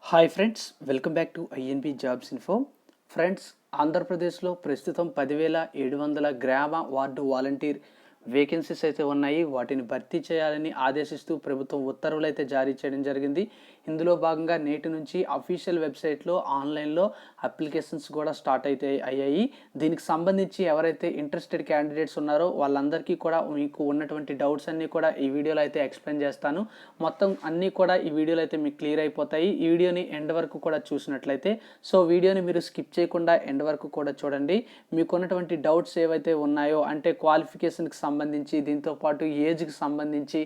Hi friends, welcome back to INB jobs info. Friends, ఆంధ్రప్రదేశ్లో ప్రస్తుతం 10,700 గ్రామ వార్డు వాలంటీర్ వేకెన్సీస్ అయితే ఉన్నాయి. వాటిని భర్తీ చేయాలని ఆదేశిస్తూ ప్రభుత్వం ఉత్తర్వులు అయితే జారీ చేయడం జరిగింది. ఇందులో భాగంగా నేటి నుంచి అఫీషియల్ వెబ్సైట్లో ఆన్లైన్లో అప్లికేషన్స్ కూడా స్టార్ట్ అయితే అయ్యాయి. దీనికి సంబంధించి ఎవరైతే ఇంట్రెస్టెడ్ క్యాండిడేట్స్ ఉన్నారో వాళ్ళందరికీ కూడా మీకు ఉన్నటువంటి డౌట్స్ అన్నీ కూడా ఈ వీడియోలో అయితే ఎక్స్ప్లెయిన్ చేస్తాను. మొత్తం అన్నీ కూడా ఈ వీడియోలో అయితే మీకు క్లియర్ అయిపోతాయి. ఈ వీడియోని ఎండ్ వరకు కూడా చూసినట్లయితే వీడియోని మీరు స్కిప్ చేయకుండా ఎండ్ వరకు కూడా చూడండి. మీకు ఉన్నటువంటి డౌట్స్ ఏవైతే ఉన్నాయో, అంటే క్వాలిఫికేషన్కి సంబంధించి, దీంతోపాటు ఏజ్కి సంబంధించి,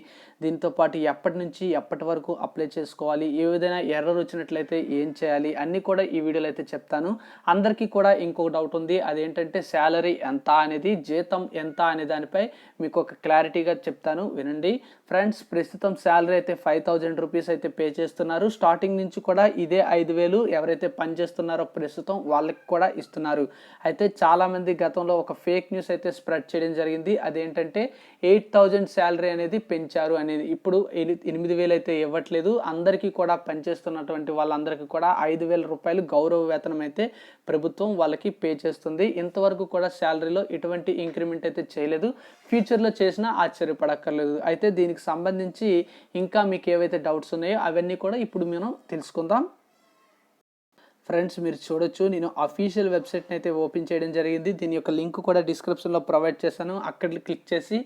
దీంతోపాటు ఎప్పటి నుంచి ఎప్పటి వరకు అప్లై చేసుకోవాలి, ఏదైనా ఎర్రర్ వచ్చినట్లయితే ఏం చేయాలి, అన్నీ కూడా ఈ వీడియోలో అయితే చెప్తాను. అందరికీ కూడా ఇంకొక డౌట్ ఉంది, అదేంటంటే శాలరీ ఎంత అనేది, జీతం ఎంత అనే దానిపై మీకు ఒక క్లారిటీగా చెప్తాను, వినండి. ఫ్రెండ్స్, ప్రస్తుతం శాలరీ అయితే 5,000 రూపీస్ అయితే పే చేస్తున్నారు. స్టార్టింగ్ నుంచి కూడా ఇదే 5,000 ఎవరైతే పనిచేస్తున్నారో ప్రస్తుతం వాళ్ళకి కూడా ఇస్తున్నారు. అయితే చాలామంది గతంలో ఒక ఫేక్ న్యూస్ అయితే స్ప్రెడ్ చేయడం జరిగింది. అదేంటంటే 8,000 శాలరీ అనేది పెంచారు అనేది. ఇప్పుడు 8,000 అయితే ఇవ్వట్లేదు. అందరికీ కూడా పనిచేస్తున్నటువంటి వాళ్ళందరికీ కూడా 5,000 రూపాయలు గౌరవ వేతనం అయితే ప్రభుత్వం వాళ్ళకి పే చేస్తుంది. ఇంతవరకు కూడా శాలరీలో ఎటువంటి ఇంక్రిమెంట్ అయితే చేయలేదు. ఫ్యూచర్లో చేసినా ఆశ్చర్యపడక్కర్లేదు. అయితే దీనికి సంబంధించి ఇంకా మీకు ఏవైతే డౌట్స్ ఉన్నాయో అవన్నీ కూడా ఇప్పుడు మనం తెలుసుకుందాం. ఫ్రెండ్స్, మీరు చూడొచ్చు, నేను అఫీషియల్ వెబ్సైట్ని అయితే ఓపెన్ చేయడం జరిగింది. దీని యొక్క లింక్ కూడా డిస్క్రిప్షన్లో ప్రొవైడ్ చేశాను. అక్కడ క్లిక్ చేసి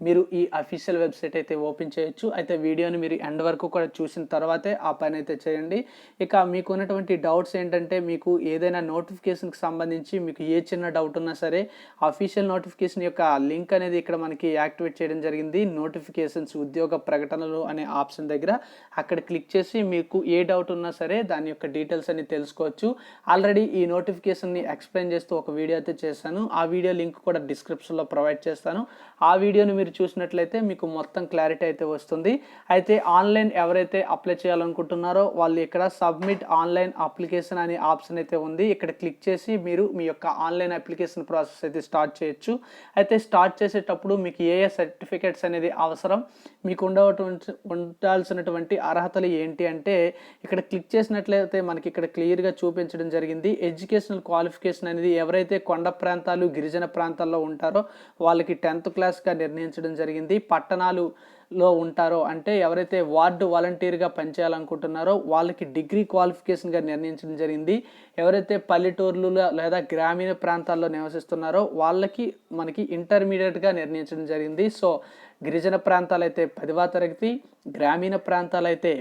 మీరు ఈ అఫీషియల్ వెబ్సైట్ అయితే ఓపెన్ చేయొచ్చు. అయితే వీడియోని మీరు ఎండ్ వరకు కూడా చూసిన తర్వాతే ఆ పని అయితే చేయండి. ఇక మీకు ఉన్నటువంటి డౌట్స్ ఏంటంటే, మీకు ఏదైనా నోటిఫికేషన్కి సంబంధించి మీకు ఏ చిన్న డౌట్ ఉన్నా సరే అఫీషియల్ నోటిఫికేషన్ యొక్క లింక్ అనేది ఇక్కడ మనకి యాక్టివేట్ చేయడం జరిగింది. నోటిఫికేషన్స్, ఉద్యోగ ప్రకటనలు అనే ఆప్షన్ దగ్గర అక్కడ క్లిక్ చేసి మీకు ఏ డౌట్ ఉన్నా సరే దాని యొక్క డీటెయిల్స్ అన్ని తెలుసుకోవచ్చు. ఆల్రెడీ ఈ నోటిఫికేషన్ని ఎక్స్ప్లెయిన్ చేస్తూ ఒక వీడియో అయితే చేశాను. ఆ వీడియో లింక్ కూడా డిస్క్రిప్షన్లో ప్రొవైడ్ చేస్తాను. ఆ వీడియోని మీరు చూసినట్లయితే మీకు మొత్తం క్లారిటీ అయితే వస్తుంది. అయితే ఆన్లైన్ ఎవరైతే అప్లై చేయాలనుకుంటున్నారో వాళ్ళు ఇక్కడ సబ్మిట్ ఆన్లైన్ అప్లికేషన్ అనే ఆప్షన్ అయితే ఉంది. ఇక్కడ క్లిక్ చేసి మీరు మీ యొక్క ఆన్లైన్ అప్లికేషన్ ప్రాసెస్ అయితే స్టార్ట్ చేయొచ్చు. అయితే స్టార్ట్ చేసేటప్పుడు మీకు ఏ సర్టిఫికేట్స్ అనేది అవసరం, మీకు ఉండాల్సినటువంటి అర్హతలు ఏంటి అంటే ఇక్కడ క్లిక్ చేసినట్లయితే మనకి ఇక్కడ క్లియర్గా చూపించడం జరిగింది. ఎడ్యుకేషనల్ క్వాలిఫికేషన్ అనేది ఎవరైతే కొండ ప్రాంతాలు, గిరిజన ప్రాంతాల్లో ఉంటారో వాళ్ళకి 10th క్లాస్గా నిర్ణయించడం జరిగింది. పట్టణాలులో ఉంటారో, అంటే ఎవరైతే వార్డు వాలంటీర్గా పనిచేయాలనుకుంటున్నారో వాళ్ళకి డిగ్రీ క్వాలిఫికేషన్గా నిర్ణయించడం జరిగింది. ఎవరైతే పల్లెటూర్లు లేదా గ్రామీణ ప్రాంతాల్లో నివసిస్తున్నారో వాళ్ళకి మనకి ఇంటర్మీడియట్గా నిర్ణయించడం జరిగింది. గిరిజన ప్రాంతాలైతే 10వ తరగతి, గ్రామీణ ప్రాంతాలైతే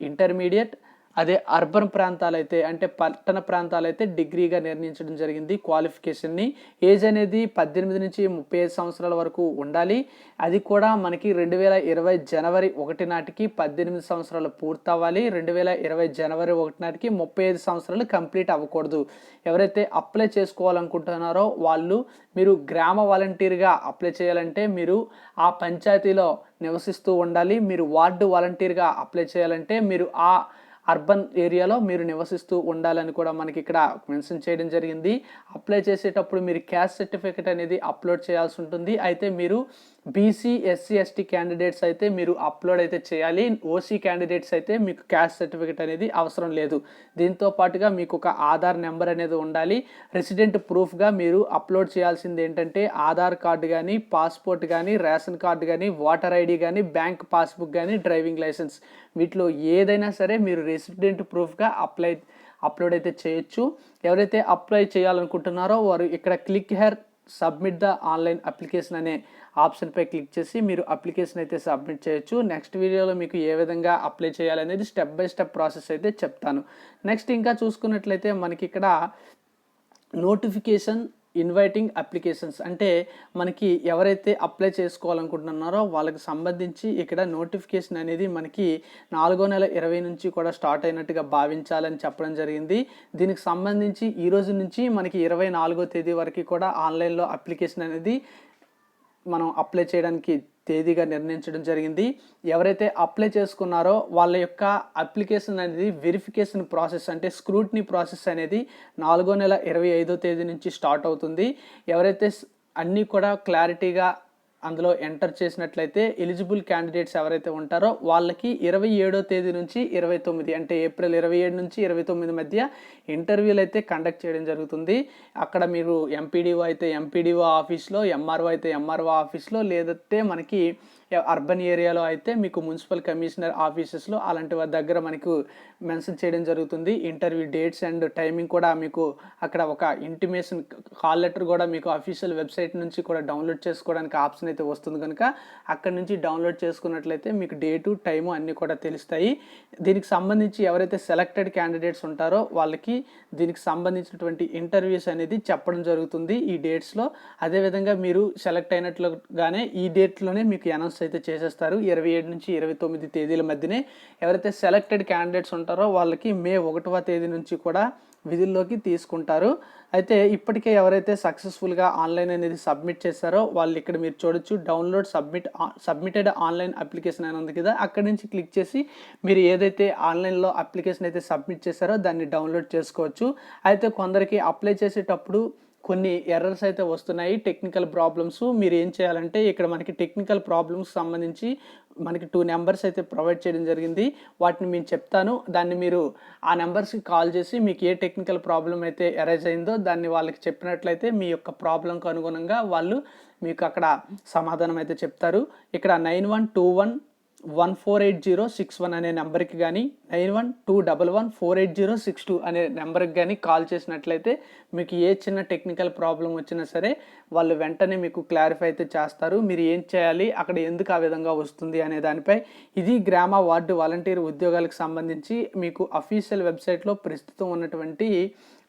ఇంటర్మీడియట్, అదే అర్బన్ ప్రాంతాలైతే అంటే పట్టణ ప్రాంతాలైతే డిగ్రీగా నిర్ణయించడం జరిగింది క్వాలిఫికేషన్ని. ఏజ్ అనేది 18 నుంచి 35 సంవత్సరాల వరకు ఉండాలి. అది కూడా మనకి 2020 జనవరి 1 నాటికి 18 సంవత్సరాలు పూర్తవ్వాలి. 2020 జనవరి 1 నాటికి 35 సంవత్సరాలు కంప్లీట్ అవ్వకూడదు. ఎవరైతే అప్లై చేసుకోవాలనుకుంటున్నారో వాళ్ళు, మీరు గ్రామ వాలంటీర్గా అప్లై చేయాలంటే మీరు ఆ పంచాయతీలో నివసిస్తూ ఉండాలి. మీరు వార్డు వాలంటీర్గా అప్లై చేయాలంటే మీరు ఆ అర్బన్ ఏరియాలో మీరు నివసిస్తూ ఉండాలని కూడా మనకి ఇక్కడ మెన్షన్ చేయడం జరిగింది. అప్లై చేసేటప్పుడు మీరు క్యాస్ట్ సర్టిఫికేట్ అనేది అప్లోడ్ చేయాల్సి ఉంటుంది. అయితే మీరు బీసీ, ఎస్సీ, ఎస్టీ క్యాండిడేట్స్ అయితే మీరు అప్లోడ్ అయితే చేయాలి. ఓసీ క్యాండిడేట్స్ అయితే మీకు క్యాస్ట్ సర్టిఫికేట్ అనేది అవసరం లేదు. దీంతో పాటుగా మీకు ఒక ఆధార్ నెంబర్ అనేది ఉండాలి. రెసిడెంట్ ప్రూఫ్గా మీరు అప్లోడ్ చేయాల్సింది ఏంటంటే ఆధార్ కార్డు కానీ, పాస్పోర్ట్ కానీ, రేషన్ కార్డు కానీ, ఓటర్ ఐడి కానీ, బ్యాంక్ పాస్బుక్ కానీ, డ్రైవింగ్ లైసెన్స్, వీటిలో ఏదైనా సరే మీరు రెసిడెంట్ ప్రూఫ్గా అప్లోడ్ అయితే చేయొచ్చు. ఎవరైతే అప్లై చేయాలనుకుంటున్నారో వారు ఇక్కడ click here submit the online application అనే ఆప్షన్పై క్లిక్ చేసి మీరు అప్లికేషన్ అయితే సబ్మిట్ చేయొచ్చు. నెక్స్ట్ వీడియోలో మీకు ఏ విధంగా అప్లై చేయాలనేది స్టెప్ బై స్టెప్ ప్రాసెస్ అయితే చెప్తాను. నెక్స్ట్ ఇంకా చూసుకున్నట్లయితే మనకి ఇక్కడ నోటిఫికేషన్ ఇన్వైటింగ్ అప్లికేషన్స్, అంటే మనకి ఎవరైతే అప్లై చేసుకోవాలనుకుంటున్నారో వాళ్ళకి సంబంధించి ఇక్కడ నోటిఫికేషన్ అనేది మనకి 4వ నెల 20 నుంచి కూడా స్టార్ట్ అయినట్టుగా భావించాలని చెప్పడం జరిగింది. దీనికి సంబంధించి ఈ రోజు నుంచి మనకి 24వ తేదీ వరకు కూడా ఆన్లైన్లో అప్లికేషన్ అనేది మనం అప్లై చేయడానికి తేదీగా నిర్ణయించడం జరిగింది. ఎవరైతే అప్లై చేసుకున్నారో వాళ్ళ యొక్క అప్లికేషన్ అనేది వెరిఫికేషన్ ప్రాసెస్, అంటే స్క్రూటినీ ప్రాసెస్ అనేది 4వ నెల 25వ తేదీ నుంచి స్టార్ట్ అవుతుంది. ఎవరైతే అన్నీ కూడా క్లారిటీగా అందులో ఎంటర్ చేసినట్లయితే ఎలిజిబుల్ క్యాండిడేట్స్ ఎవరైతే ఉంటారో వాళ్ళకి 27వ తేదీ నుంచి 29 అంటే ఏప్రిల్ 27 నుంచి 29 మధ్య ఇంటర్వ్యూలు అయితే కండక్ట్ చేయడం జరుగుతుంది. అక్కడ మీరు ఎంపీడీఓ అయితే ఎంపీడీఓ ఆఫీస్లో, ఎంఆర్ఓ అయితే ఎంఆర్ఓ ఆఫీస్లో, లేదంటే మనకి అర్బన్ ఏరియాలో అయితే మీకు మున్సిపల్ కమిషనర్ ఆఫీసెస్లో అలాంటి వారి దగ్గర మనకు మెన్షన్ చేయడం జరుగుతుంది. ఇంటర్వ్యూ డేట్స్ అండ్ టైమింగ్ కూడా మీకు అక్కడ ఒక ఇంటిమేషన్ కాల్ లెటర్ కూడా మీకు అఫీషియల్ వెబ్సైట్ నుంచి కూడా డౌన్లోడ్ చేసుకోవడానికి ఆప్షన్ అయితే వస్తుంది కనుక అక్కడ నుంచి డౌన్లోడ్ చేసుకున్నట్లయితే మీకు డేటు టైము అన్నీ కూడా తెలుస్తాయి. దీనికి సంబంధించి ఎవరైతే సెలెక్టెడ్ క్యాండిడేట్స్ ఉంటారో వాళ్ళకి దీనికి సంబంధించినటువంటి ఇంటర్వ్యూస్ అనేది చెప్పడం జరుగుతుంది ఈ డేట్స్లో. అదేవిధంగా మీరు సెలెక్ట్ అయినట్లుగానే ఈ డేట్లోనే మీకు అనౌన్స్ అయితే చేసేస్తారు. 27 నుంచి 29 తేదీల మధ్యనే ఎవరైతే సెలెక్టెడ్ క్యాండిడేట్స్ ఉంటారో వాళ్ళకి మే 1వ తేదీ నుంచి కూడా విధుల్లోకి తీసుకుంటారు. అయితే ఎవరైతే సక్సెస్ఫుల్గా ఆన్లైన్ అనేది సబ్మిట్ చేశారో వాళ్ళు ఇక్కడ మీరు చూడొచ్చు డౌన్లోడ్ సబ్మిటెడ్ ఆన్లైన్ అప్లికేషన్ అని ఉంది కదా, అక్కడి నుంచి క్లిక్ చేసి మీరు ఏదైతే ఆన్లైన్లో అప్లికేషన్ అయితే సబ్మిట్ చేశారో దాన్ని డౌన్లోడ్ చేసుకోవచ్చు. అయితే కొందరికి అప్లై చేసేటప్పుడు కొన్ని ఎర్రర్స్ అయితే వస్తున్నాయి, టెక్నికల్ ప్రాబ్లమ్స్. మీరు ఏం చేయాలంటే ఇక్కడ మనకి టెక్నికల్ ప్రాబ్లమ్స్ సంబంధించి మనకి 2 నెంబర్స్ అయితే ప్రొవైడ్ చేయడం జరిగింది. వాటిని నేను చెప్తాను, దాన్ని మీరు ఆ నెంబర్స్కి కాల్ చేసి మీకు ఏ టెక్నికల్ ప్రాబ్లం అయితే అరైజ్ అయిందో దాన్ని వాళ్ళకి చెప్పినట్లయితే మీ యొక్క ప్రాబ్లంకు అనుగుణంగా వాళ్ళు మీకు అక్కడ సమాధానం అయితే చెప్తారు. ఇక్కడ 9121148061 అనే నెంబర్కి కానీ 9121148062 అనే నెంబర్కి కానీ కాల్ చేసినట్లయితే మీకు ఏ చిన్న టెక్నికల్ ప్రాబ్లం వచ్చినా సరే వాళ్ళు వెంటనే మీకు క్లారిఫై అయితే చేస్తారు. మీరు ఏం చేయాలి, అక్కడ ఎందుకు ఆ విధంగా వస్తుంది అనే దానిపై. ఇది గ్రామ వార్డు వాలంటీర్ ఉద్యోగాలకు సంబంధించి మీకు అఫీషియల్ వెబ్సైట్లో ప్రస్తుతం ఉన్నటువంటి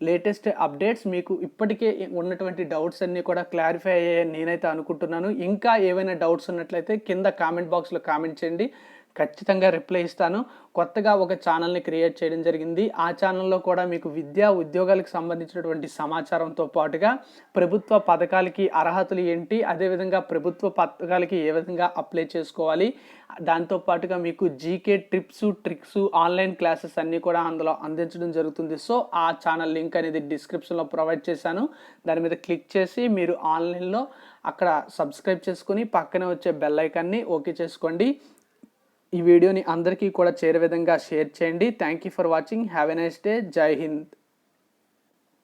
లేటెస్ట్ అప్డేట్స్. మీకు ఇప్పటికే ఉన్నటువంటి డౌట్స్ అన్నీ కూడా క్లారిఫై అయ్యాయని నేనైతే అనుకుంటున్నాను. ఇంకా ఏవైనా డౌట్స్ ఉన్నట్లయితే కింద కామెంట్ బాక్స్లో కామెంట్ చేయండి, ఖచ్చితంగా రిప్లై ఇస్తాను. కొత్తగా ఒక ఛానల్ని క్రియేట్ చేయడం జరిగింది. ఆ ఛానల్లో కూడా మీకు విద్యా ఉద్యోగాలకు సంబంధించినటువంటి సమాచారంతో పాటుగా ప్రభుత్వ పథకాలకి అర్హతలు ఏంటి, అదేవిధంగా ప్రభుత్వ పథకాలకి ఏ విధంగా అప్లై చేసుకోవాలి, దాంతోపాటుగా మీకు GK tips tricks online classes అన్నీ కూడా అందులో అందించడం జరుగుతుంది. సో ఆ ఛానల్ లింక్ అనేది డిస్క్రిప్షన్లో ప్రొవైడ్ చేశాను. దాని మీద క్లిక్ చేసి మీరు ఆన్లైన్లో అక్కడ సబ్స్క్రైబ్ చేసుకుని పక్కనే వచ్చే బెల్ ఐకాన్ని ఓకే చేసుకోండి. ఈ వీడియోని అందరికీ కూడా చేరే విధంగా షేర్ చేయండి. Thank you for watching. Have a nice day. జై హింద్.